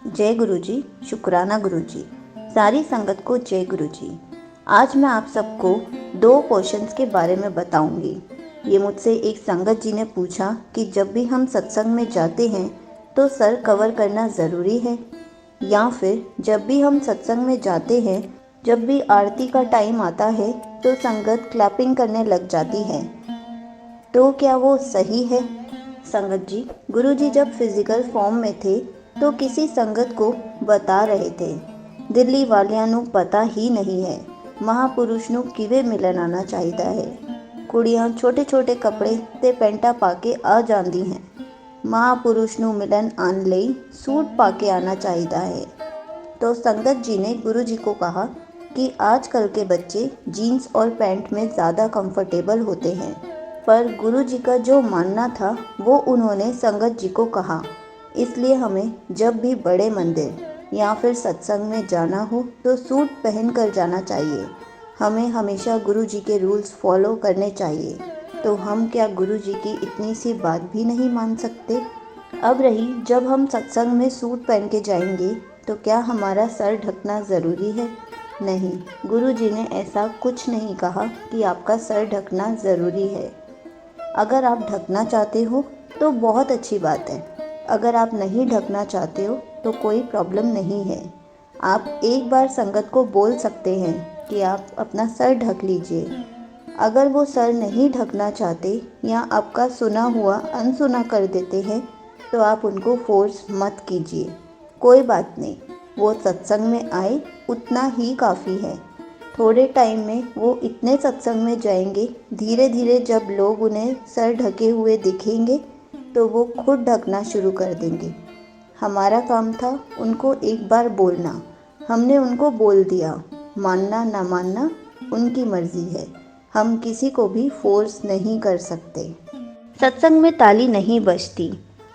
जय गुरु जी, शुक्राना गुरु जी। सारी संगत को जय गुरु जी। आज मैं आप सबको 2 क्वेश्चंस के बारे में बताऊंगी। ये मुझसे एक संगत जी ने पूछा कि जब भी हम सत्संग में जाते हैं तो सर कवर करना ज़रूरी है, या फिर जब भी हम सत्संग में जाते हैं, जब भी आरती का टाइम आता है तो संगत क्लैपिंग करने लग जाती है, तो क्या वो सही है? संगत जी, गुरु जी जब फिजिकल फॉर्म में थे तो किसी संगत को बता रहे थे, दिल्ली वालियां ਨੂੰ पता ही नहीं है, महापुरुष ਨੂੰ ਕਿਵੇਂ ਮਿਲਣ ਆਣਾ ਚਾਹੀਦਾ है। ਕੁੜੀਆਂ छोटे छोटे कपड़े ਤੇ ਪੈਂਟਾਂ ਪਾ ਕੇ ਆ ਜਾਂਦੀ हैं, महापुरुष ਨੂੰ मिलन आन ਲਈ सूट पा के आना चाहिए है। तो संगत जी ने गुरु जी को कहा कि आजकल के बच्चे जीन्स और पैंट में ज़्यादा कंफर्टेबल होते हैं, पर गुरु जी का जो मानना था वो उन्होंने संगत जी को कहा। इसलिए हमें जब भी बड़े मंदिर या फिर सत्संग में जाना हो तो सूट पहन कर जाना चाहिए। हमें हमेशा गुरु जी के रूल्स फॉलो करने चाहिए। तो हम क्या गुरु जी की इतनी सी बात भी नहीं मान सकते? अब रही, जब हम सत्संग में सूट पहन के जाएंगे तो क्या हमारा सर ढकना ज़रूरी है? नहीं, गुरु जी ने ऐसा कुछ नहीं कहा कि आपका सर ढकना ज़रूरी है। अगर आप ढकना चाहते हो तो बहुत अच्छी बात है, अगर आप नहीं ढकना चाहते हो तो कोई प्रॉब्लम नहीं है। आप एक बार संगत को बोल सकते हैं कि आप अपना सर ढक लीजिए। अगर वो सर नहीं ढकना चाहते या आपका सुना हुआ अनसुना कर देते हैं तो आप उनको फोर्स मत कीजिए। कोई बात नहीं, वो सत्संग में आए उतना ही काफ़ी है। थोड़े टाइम में वो इतने सत्संग में जाएंगे, धीरे धीरे जब लोग उन्हें सर ढके हुए दिखेंगे तो वो खुद ढकना शुरू कर देंगे। हमारा काम था उनको एक बार बोलना, हमने उनको बोल दिया। मानना ना मानना उनकी मर्जी है, हम किसी को भी फोर्स नहीं कर सकते। सत्संग में ताली नहीं बजती,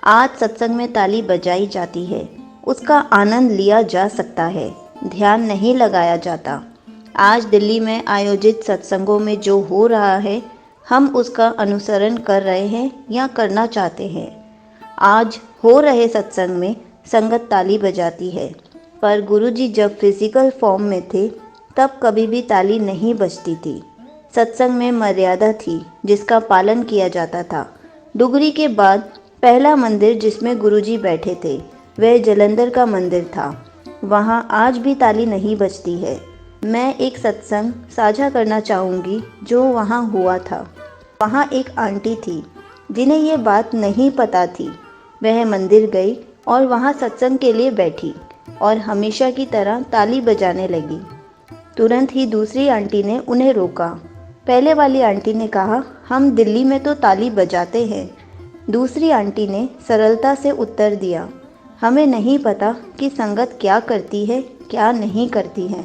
आज सत्संग में ताली बजाई जाती है, उसका आनंद लिया जा सकता है, ध्यान नहीं लगाया जाता। आज दिल्ली में आयोजित सत्संगों में जो हो रहा है, हम उसका अनुसरण कर रहे हैं या करना चाहते हैं। आज हो रहे सत्संग में संगत ताली बजाती है, पर गुरुजी जब फिजिकल फॉर्म में थे तब कभी भी ताली नहीं बजती थी। सत्संग में मर्यादा थी जिसका पालन किया जाता था। डुगरी के बाद पहला मंदिर जिसमें गुरुजी बैठे थे वह जलंधर का मंदिर था। वहाँ आज भी ताली नहीं बजती है। मैं एक सत्संग साझा करना चाहूँगी जो वहाँ हुआ था। वहाँ एक आंटी थी जिन्हें ये बात नहीं पता थी। वह मंदिर गई और वहाँ सत्संग के लिए बैठी और हमेशा की तरह ताली बजाने लगी। तुरंत ही दूसरी आंटी ने उन्हें रोका। पहले वाली आंटी ने कहा, हम दिल्ली में तो ताली बजाते हैं। दूसरी आंटी ने सरलता से उत्तर दिया, हमें नहीं पता कि संगत क्या करती है क्या नहीं करती है।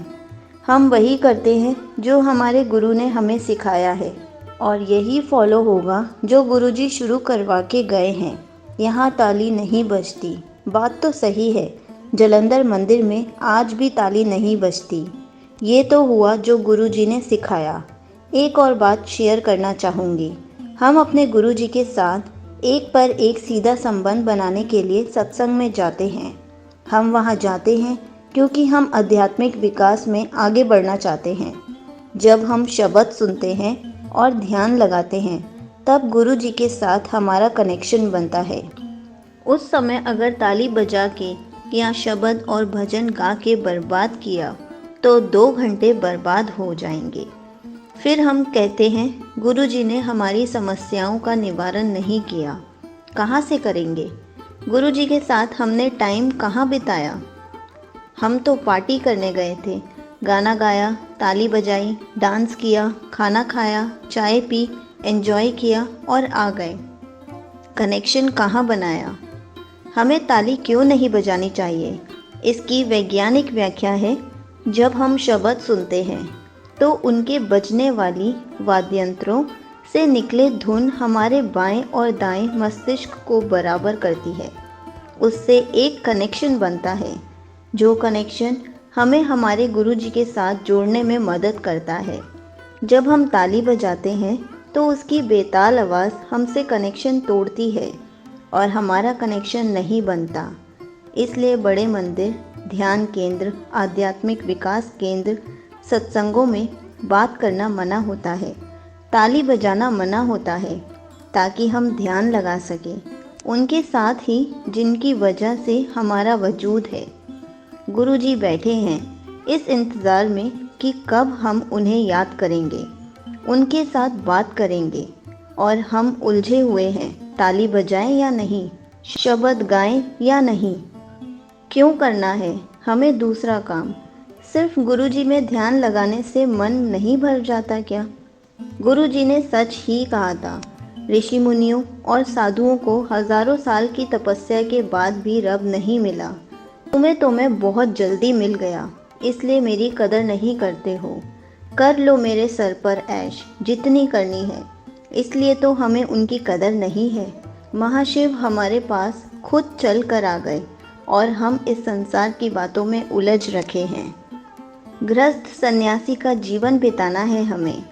हम वही करते हैं जो हमारे गुरु ने हमें सिखाया है और यही फॉलो होगा जो गुरुजी शुरू करवा के गए हैं। यहाँ ताली नहीं बजती, बात तो सही है। जलंधर मंदिर में आज भी ताली नहीं बजती। ये तो हुआ जो गुरुजी ने सिखाया। एक और बात शेयर करना चाहूँगी। हम अपने गुरुजी के साथ एक पर एक सीधा संबंध बनाने के लिए सत्संग में जाते हैं। हम वहाँ जाते हैं क्योंकि हम आध्यात्मिक विकास में आगे बढ़ना चाहते हैं। जब हम शब्द सुनते हैं और ध्यान लगाते हैं तब गुरु जी के साथ हमारा कनेक्शन बनता है। उस समय अगर ताली बजा के या शब्द और भजन गा के बर्बाद किया तो 2 घंटे बर्बाद हो जाएंगे। फिर हम कहते हैं गुरु जी ने हमारी समस्याओं का निवारण नहीं किया। कहाँ से करेंगे? गुरु जी के साथ हमने टाइम कहाँ बिताया? हम तो पार्टी करने गए थे, गाना गाया, ताली बजाई, डांस किया, खाना खाया, चाय पी, एंजॉय किया और आ गए। कनेक्शन कहाँ बनाया? हमें ताली क्यों नहीं बजानी चाहिए? इसकी वैज्ञानिक व्याख्या है, जब हम शब्द सुनते हैं तो उनके बजने वाली वाद्यंत्रों से निकले धुन हमारे बाएं और दाएं मस्तिष्क को बराबर करती है। उससे एक कनेक्शन बनता है, जो कनेक्शन हमें हमारे गुरु जी के साथ जोड़ने में मदद करता है। जब हम ताली बजाते हैं तो उसकी बेताल आवाज़ हमसे कनेक्शन तोड़ती है और हमारा कनेक्शन नहीं बनता। इसलिए बड़े मंदिर, ध्यान केंद्र, आध्यात्मिक विकास केंद्र, सत्संगों में बात करना मना होता है, ताली बजाना मना होता है, ताकि हम ध्यान लगा सकें उनके साथ ही जिनकी वजह से हमारा वजूद है। गुरुजी बैठे हैं इस इंतज़ार में कि कब हम उन्हें याद करेंगे, उनके साथ बात करेंगे, और हम उलझे हुए हैं, ताली बजाएं या नहीं, शब्द गाएं या नहीं। क्यों करना है हमें दूसरा काम? सिर्फ गुरुजी में ध्यान लगाने से मन नहीं भर जाता क्या? गुरुजी ने सच ही कहा था। ऋषि मुनियों और साधुओं को हजारों साल की तपस्या के बाद भी रब नहीं मिला। तुम्हें तो मैं बहुत जल्दी मिल गया, इसलिए मेरी कदर नहीं करते हो। कर लो मेरे सर पर ऐश जितनी करनी है, इसलिए तो हमें उनकी कदर नहीं है। महाशिव हमारे पास खुद चल कर आ गए और हम इस संसार की बातों में उलझ रखे हैं। गृहस्थ सन्यासी का जीवन बिताना है हमें।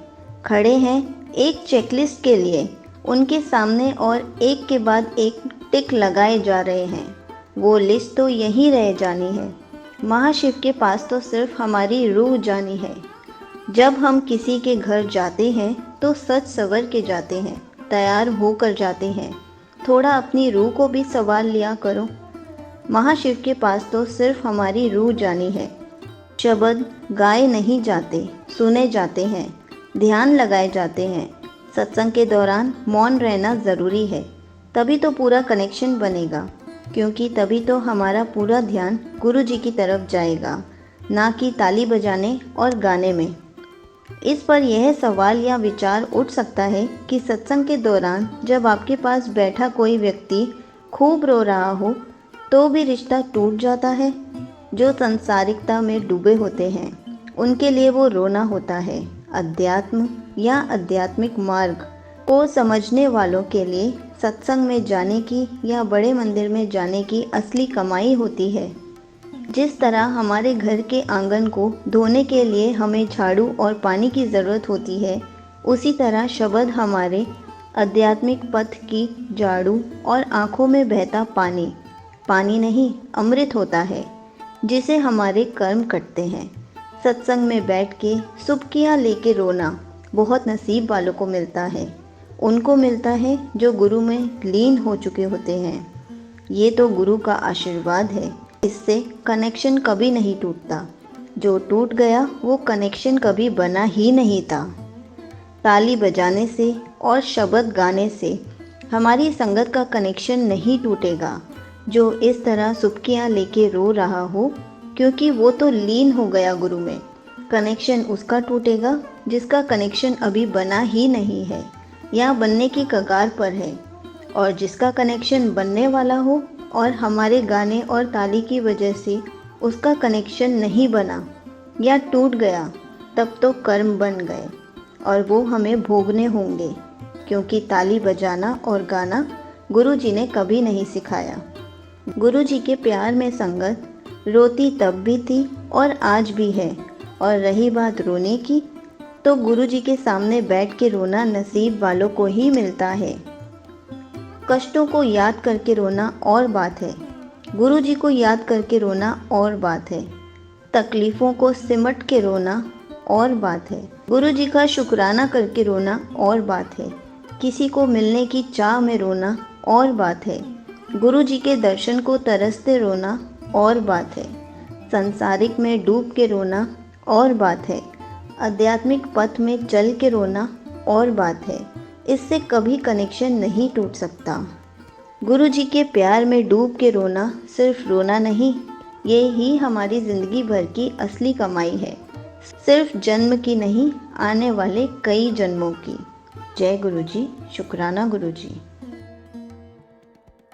खड़े हैं एक चेकलिस्ट के लिए, उनके सामने और एक के बाद एक टिक लगाए जा रहे हैं। वो लिस्ट तो यहीं रह जानी है। महाशिव के पास तो सिर्फ हमारी रूह जानी है। जब हम किसी के घर जाते हैं तो सच सवर के जाते हैं, तैयार होकर जाते हैं। थोड़ा अपनी रूह को भी संवार लिया करो। महाशिव के पास तो सिर्फ हमारी रूह जानी है। शब्द गाए नहीं जाते, सुने जाते हैं, ध्यान लगाए जाते हैं। सत्संग के दौरान मौन रहना ज़रूरी है, तभी तो पूरा कनेक्शन बनेगा, क्योंकि तभी तो हमारा पूरा ध्यान गुरु जी की तरफ जाएगा, ना कि ताली बजाने और गाने में। इस पर यह सवाल या विचार उठ सकता है कि सत्संग के दौरान जब आपके पास बैठा कोई व्यक्ति खूब रो रहा हो तो भी रिश्ता टूट जाता है। जो संसारिकता में डूबे होते हैं उनके लिए वो रोना होता है। अध्यात्म या आध्यात्मिक मार्ग को समझने वालों के लिए सत्संग में जाने की या बड़े मंदिर में जाने की असली कमाई होती है। जिस तरह हमारे घर के आंगन को धोने के लिए हमें झाड़ू और पानी की ज़रूरत होती है, उसी तरह शब्द हमारे आध्यात्मिक पथ की झाड़ू और आँखों में बहता पानी नहीं अमृत होता है, जिसे हमारे कर्म कटते हैं। सत्संग में बैठ के सुबकियाँ लेके रोना बहुत नसीब वालों को मिलता है। उनको मिलता है जो गुरु में लीन हो चुके होते हैं। ये तो गुरु का आशीर्वाद है। इससे कनेक्शन कभी नहीं टूटता। जो टूट गया वो कनेक्शन कभी बना ही नहीं था। ताली बजाने से और शब्द गाने से हमारी संगत का कनेक्शन नहीं टूटेगा। जो इस तरह सुबकियाँ लेके रो रहा हो, क्योंकि वो तो लीन हो गया गुरु में। कनेक्शन उसका टूटेगा जिसका कनेक्शन अभी बना ही नहीं है या बनने की कगार पर है, और जिसका कनेक्शन बनने वाला हो और हमारे गाने और ताली की वजह से उसका कनेक्शन नहीं बना या टूट गया, तब तो कर्म बन गए और वो हमें भोगने होंगे, क्योंकि ताली बजाना और गाना गुरु जी ने कभी नहीं सिखाया। गुरु जी के प्यार में संगत रोती तब भी थी और आज भी है। और रही बात रोने की, तो गुरु जी के सामने बैठ के रोना नसीब वालों को ही मिलता है। कष्टों को याद करके रोना और बात है, गुरु जी को याद करके रोना और बात है। तकलीफ़ों को सिमट के रोना और बात है, गुरु जी का शुक्राना करके रोना और बात है। किसी को मिलने की चाह में रोना और बात है, गुरु जी के दर्शन को तरसते रोना और बात है। संसारिक में डूब के रोना और बात है, आध्यात्मिक पथ में चल के रोना और बात है। इससे कभी कनेक्शन नहीं टूट सकता। गुरु जी के प्यार में डूब के रोना सिर्फ रोना नहीं, ये ही हमारी ज़िंदगी भर की असली कमाई है। सिर्फ जन्म की नहीं, आने वाले कई जन्मों की। जय गुरु जी, शुक्राना गुरु जी।